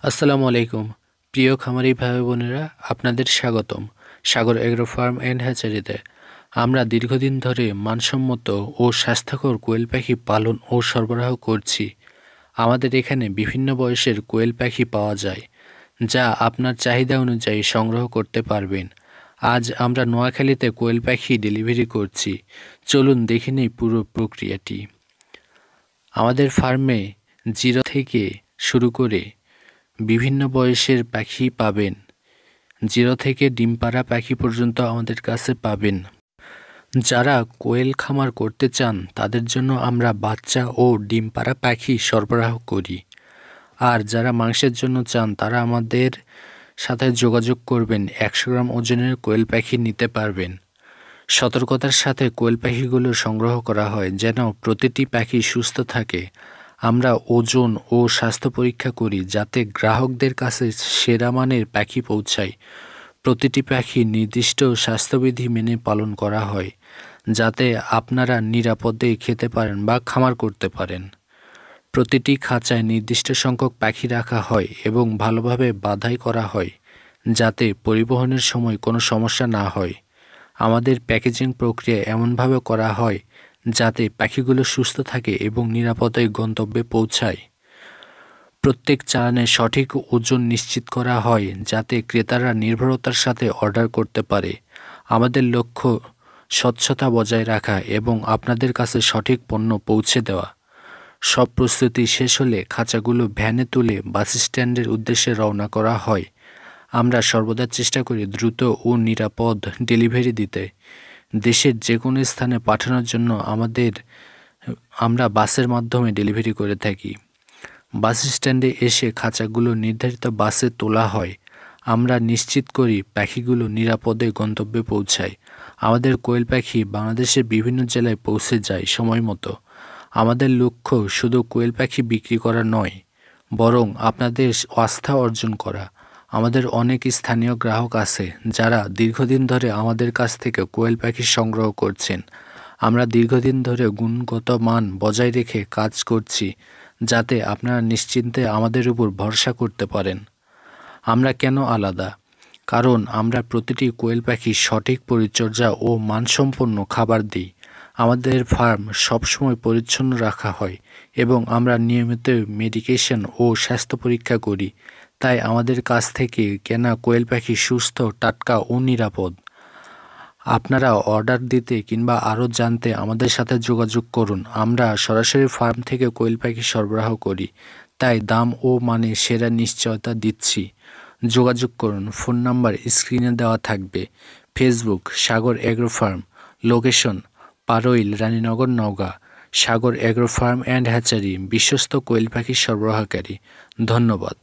আসসালামু আলাইকুম প্রিয় খামারি ভাই বোনেরা, আপনাদের স্বাগতম সাগর এগ্রো ফার্ম অ্যান্ড হ্যাচারিতে। আমরা দীর্ঘদিন ধরে মানসম্মত ও স্বাস্থ্যকর কোয়েল পাখি পালন ও সরবরাহ করছি। আমাদের এখানে বিভিন্ন বয়সের কোয়েল পাখি পাওয়া যায়, যা আপনার চাহিদা অনুযায়ী সংগ্রহ করতে পারবেন। আজ আমরা নোয়াখালীতে কোয়েল পাখি ডেলিভারি করছি। চলুন দেখে নিই পুরো প্রক্রিয়াটি। আমাদের ফার্মে 0 থেকে শুরু করে বিভিন্ন বয়সের পাখি পাবেন। 0 থেকে ডিম পাড়া পাখি পর্যন্ত আমাদের কাছে পাবেন। যারা কোয়েল খামার করতে চান তাদের জন্য আমরা বাচ্চা ও ডিম পাড়া পাখি সরবরাহ করি। আর যারা মাংসের জন্য চান তারা আমাদের সাথে যোগাযোগ করবেন। 100 গ্রাম ওজনের কোয়েল পাখি নিতে পারবেন। সতর্কতার সাথে কোয়েল পাখিগুলো সংগ্রহ করা হয় যেন প্রতিটি পাখি সুস্থ থাকে। আমরা ওজন ও স্বাস্থ্য পরীক্ষা করি যাতে গ্রাহকদের কাছে সেরা মানের পাখি পৌঁছায়। প্রতিটি পাখি নির্দিষ্ট স্বাস্থ্যবিধি মেনে পালন করা হয় যাতে আপনারা নিরাপদে খেতে পারেন বা খামার করতে পারেন। প্রতিটি খাঁচায় নির্দিষ্ট সংখ্যক পাখি রাখা হয় এবং ভালোভাবে বাঁধাই করা হয় যাতে পরিবহনের সময় কোনো সমস্যা না হয়। আমাদের প্যাকেজিং প্রক্রিয়া এমনভাবে করা হয় যাতে পাখিগুলো সুস্থ থাকে এবং নিরাপদে গন্তব্যে পৌঁছায়। প্রত্যেক চালানে সঠিক ওজন নিশ্চিত করা হয় যাতে ক্রেতারা নির্ভরতার সাথে অর্ডার করতে পারে। আমাদের লক্ষ্য স্বচ্ছতা বজায় রাখা এবং আপনাদের কাছে সঠিক পণ্য পৌঁছে দেওয়া। সব প্রস্তুতি শেষ হলে খাঁচাগুলো ভ্যানে তুলে বাস স্ট্যান্ডের উদ্দেশ্যে রওনা করা হয়। আমরা সর্বদা চেষ্টা করি দ্রুত ও নিরাপদ ডেলিভারি দিতে। দেশের যে কোনো স্থানে পাঠানোর জন্য আমরা বাসের মাধ্যমে ডেলিভারি করে থাকি। বাস স্ট্যান্ডে এসে খাঁচাগুলো নির্ধারিত বাসে তোলা হয়। আমরা নিশ্চিত করি পাখিগুলো নিরাপদে গন্তব্যে পৌঁছায়। আমাদের কোয়েল পাখি বাংলাদেশের বিভিন্ন জেলায় পৌঁছে যায় সময় মতো। আমাদের লক্ষ্য শুধু কোয়েল পাখি বিক্রি করা নয়, বরং আপনাদের আস্থা অর্জন করা। আমাদের অনেক স্থানীয় গ্রাহক আছে যারা দীর্ঘদিন ধরে আমাদের কাছ থেকে কোয়েল পাখি সংগ্রহ করছেন। আমরা দীর্ঘদিন ধরে গুণগত মান বজায় রেখে কাজ করছি যাতে আপনারা নিশ্চিন্তে আমাদের উপর ভরসা করতে পারেন। আমরা কেন আলাদা? কারণ আমরা প্রতিটি কোয়েল পাখি সঠিক পরিচর্যা ও মানসম্পন্ন খাবার দিই। আমাদের ফার্ম সবসময় পরিচ্ছন্ন রাখা হয় এবং আমরা নিয়মিত মেডিকেশন ও স্বাস্থ্য পরীক্ষা করি। তাই আমাদের কাছ থেকে কেনা কোয়েল পাখি সুস্থ, টাটকা ও নিরাপদ। আপনারা অর্ডার দিতে কিংবা আরও জানতে আমাদের সাথে যোগাযোগ করুন। আমরা সরাসরি ফার্ম থেকে কোয়েল পাখি সরবরাহ করি, তাই দাম ও মানে সেরা নিশ্চয়তা দিচ্ছি। যোগাযোগ করুন। ফোন নাম্বার স্ক্রিনে দেওয়া থাকবে। Facebook Sagar agro farm, location Parail, Raninagar, Naogaon. Sagar agro farm and hatchery, বিশ্বস্ত কোয়েল পাখি সরবরাহকারী। ধন্যবাদ।